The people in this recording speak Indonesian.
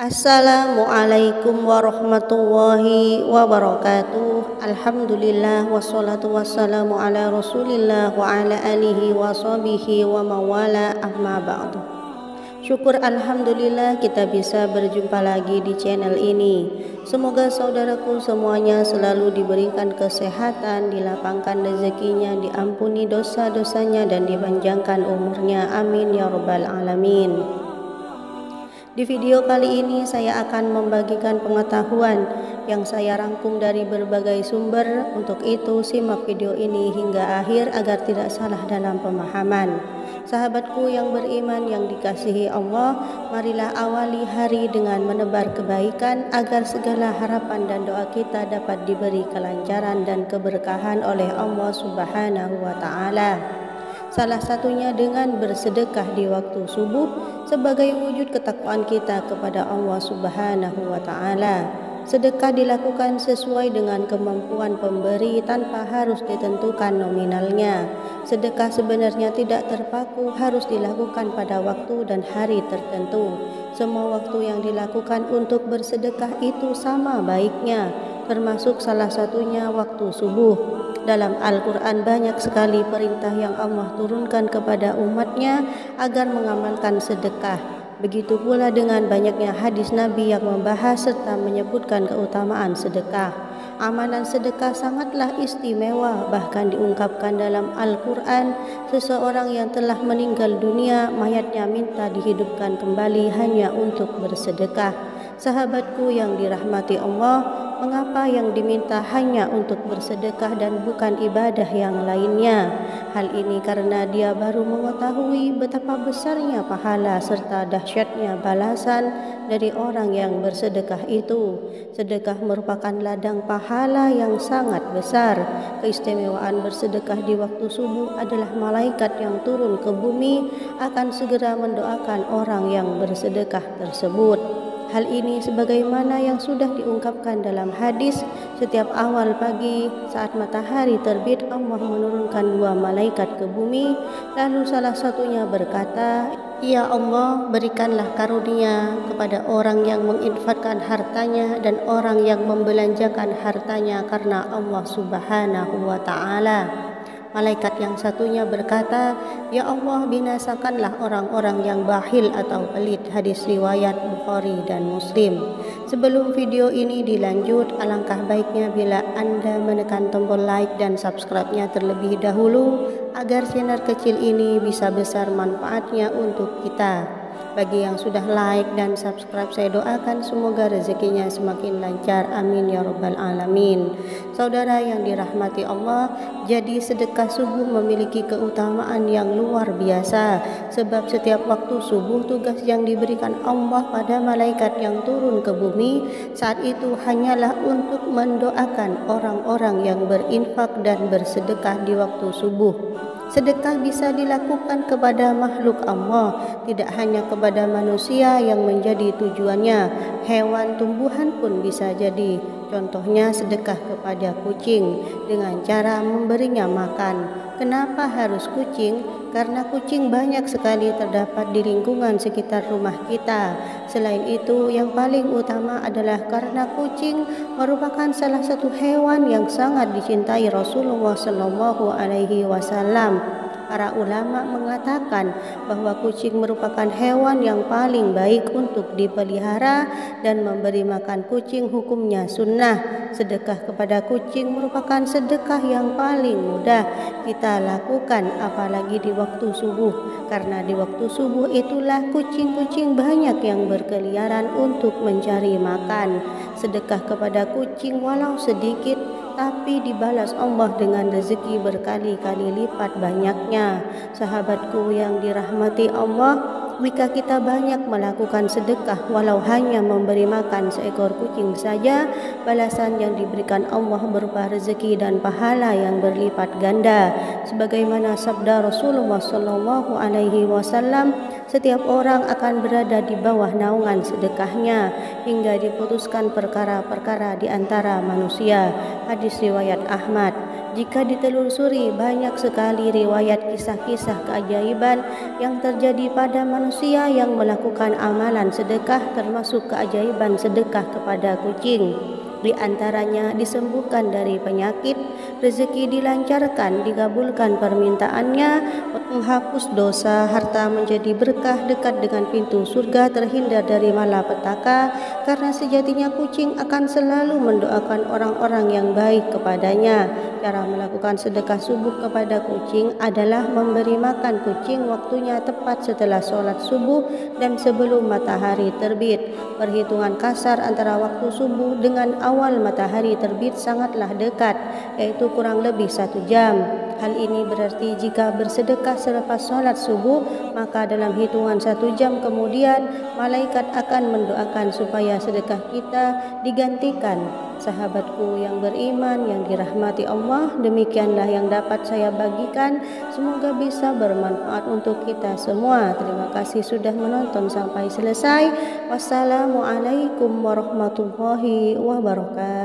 Assalamualaikum warahmatullahi wabarakatuh. Alhamdulillah wassalatu wassalamu ala rasulillah wa ala alihi wa sahbihi wa mawala amma ba'du. Syukur alhamdulillah kita bisa berjumpa lagi di channel ini. Semoga saudaraku semuanya selalu diberikan kesehatan, dilapangkan rezekinya, diampuni dosa-dosanya dan dipanjangkan umurnya. Amin ya rabbal alamin. Di video kali ini saya akan membagikan pengetahuan yang saya rangkum dari berbagai sumber. Untuk itu simak video ini hingga akhir agar tidak salah dalam pemahaman. Sahabatku yang beriman yang dikasihi Allah, marilah awali hari dengan menebar kebaikan agar segala harapan dan doa kita dapat diberi kelancaran dan keberkahan oleh Allah Subhanahu wa taala. Salah satunya dengan bersedekah di waktu subuh sebagai wujud ketakwaan kita kepada Allah Subhanahu wa taala. Sedekah dilakukan sesuai dengan kemampuan pemberi tanpa harus ditentukan nominalnya. Sedekah sebenarnya tidak terpaku harus dilakukan pada waktu dan hari tertentu. Semua waktu yang dilakukan untuk bersedekah itu sama baiknya, termasuk salah satunya waktu subuh. Dalam Al-Quran banyak sekali perintah yang Allah turunkan kepada umatnya agar mengamalkan sedekah. Begitu pula dengan banyaknya hadis Nabi yang membahas serta menyebutkan keutamaan sedekah. Amalan sedekah sangatlah istimewa, bahkan diungkapkan dalam Al-Quran, seseorang yang telah meninggal dunia, mayatnya minta dihidupkan kembali hanya untuk bersedekah. Sahabatku yang dirahmati Allah, mengapa yang diminta hanya untuk bersedekah dan bukan ibadah yang lainnya? Hal ini karena dia baru mengetahui betapa besarnya pahala serta dahsyatnya balasan dari orang yang bersedekah itu. Sedekah merupakan ladang pahala yang sangat besar. Keistimewaan bersedekah di waktu subuh adalah malaikat yang turun ke bumi akan segera mendoakan orang yang bersedekah tersebut. Hal ini sebagaimana yang sudah diungkapkan dalam hadis, setiap awal pagi saat matahari terbit Allah menurunkan dua malaikat ke bumi, lalu salah satunya berkata, "Ya Allah, berikanlah karunia kepada orang yang menginfakkan hartanya dan orang yang membelanjakan hartanya karena Allah Subhanahu wa taala." Malaikat yang satunya berkata, "Ya Allah, binasakanlah orang-orang yang bakhil atau pelit." Hadis riwayat Bukhari dan Muslim. Sebelum video ini dilanjut, alangkah baiknya bila Anda menekan tombol like dan subscribe-nya terlebih dahulu agar channel kecil ini bisa besar manfaatnya untuk kita. Bagi yang sudah like dan subscribe, saya doakan semoga rezekinya semakin lancar. Amin ya rabbal alamin. Saudara yang dirahmati Allah, jadi sedekah subuh memiliki keutamaan yang luar biasa. Sebab setiap waktu subuh tugas yang diberikan Allah pada malaikat yang turun ke bumi saat itu hanyalah untuk mendoakan orang-orang yang berinfak dan bersedekah di waktu subuh. Sedekah bisa dilakukan kepada makhluk Allah, tidak hanya kepada manusia yang menjadi tujuannya. Hewan, tumbuhan pun bisa jadi. Contohnya sedekah kepada kucing dengan cara memberinya makan. Kenapa harus kucing? Karena kucing banyak sekali terdapat di lingkungan sekitar rumah kita. Selain itu, yang paling utama adalah karena kucing merupakan salah satu hewan yang sangat dicintai Rasulullah Shallallahu Alaihi Wasallam. Para ulama mengatakan bahwa kucing merupakan hewan yang paling baik untuk dipelihara dan memberi makan kucing hukumnya sunnah. Sedekah kepada kucing merupakan sedekah yang paling mudah kita lakukan, apalagi di waktu subuh, karena di waktu subuh itulah kucing-kucing banyak yang berkeliaran untuk mencari makan. Sedekah kepada kucing walau sedikit tapi dibalas Allah dengan rezeki berkali-kali lipat banyaknya. Sahabatku yang dirahmati Allah, jika kita banyak melakukan sedekah walau hanya memberi makan seekor kucing saja, balasan yang diberikan Allah berupa rezeki dan pahala yang berlipat ganda. Sebagaimana sabda Rasulullah Shallallahu Alaihi Wasallam, setiap orang akan berada di bawah naungan sedekahnya hingga diputuskan perkara-perkara di antara manusia. Hadis riwayat Ahmad. Jika ditelusuri, banyak sekali riwayat kisah-kisah keajaiban yang terjadi pada manusia yang melakukan amalan sedekah, termasuk keajaiban sedekah kepada kucing. Di antaranya disembuhkan dari penyakit, rezeki dilancarkan, dikabulkan permintaannya, menghapus dosa, harta menjadi berkah, dekat dengan pintu surga, terhindar dari malapetaka, karena sejatinya kucing akan selalu mendoakan orang-orang yang baik kepadanya. Cara melakukan sedekah subuh kepada kucing adalah memberi makan kucing waktunya tepat setelah sholat subuh dan sebelum matahari terbit. Perhitungan kasar antara waktu subuh dengan awal matahari terbit sangatlah dekat, yaitu kurang lebih 1 jam. Hal ini berarti jika bersedekah selepas sholat subuh, maka dalam hitungan 1 jam kemudian malaikat akan mendoakan supaya sedekah kita digantikan. Sahabatku yang beriman, yang dirahmati Allah, demikianlah yang dapat saya bagikan. Semoga bisa bermanfaat untuk kita semua. Terima kasih sudah menonton sampai selesai. Wassalamualaikum warahmatullahi wabarakatuh.